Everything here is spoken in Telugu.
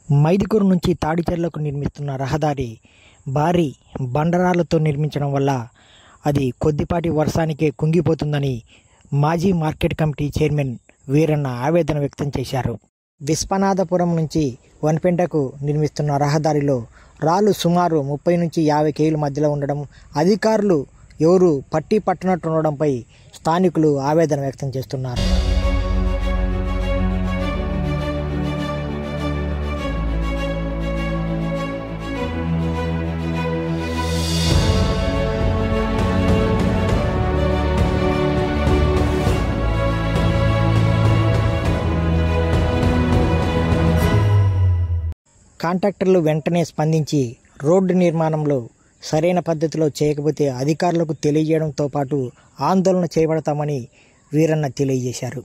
మైదుకూరు నుంచి తాడిచెర్లకు నిర్మిస్తున్న రహదారి భారీ బండరాళ్లతో నిర్మించడం వల్ల అది కొద్దిపాటి వర్షానికే కుంగిపోతుందని మాజీ మార్కెట్ కమిటీ చైర్మన్ వీరన్న ఆవేదన వ్యక్తం చేశారు. విశ్వనాథపురం నుంచి వన్పేటకు నిర్మిస్తున్న రహదారిలో రాళ్లు సుమారు 30 నుంచి 50 కేజీల మధ్యలో ఉండడం, అధికారులు ఎవరు పట్టి పట్టనట్టు ఉండడంపై స్థానికులు ఆవేదన వ్యక్తం చేస్తున్నారు. కాంట్రాక్టర్లు వెంటనే స్పందించి రోడ్డు నిర్మాణంలో సరైన పద్ధతిలో చేయకపోతే అధికారులకు తెలియజేయడంతో పాటు ఆందోళన చేపడతామని వీరన్న తెలియజేశారు.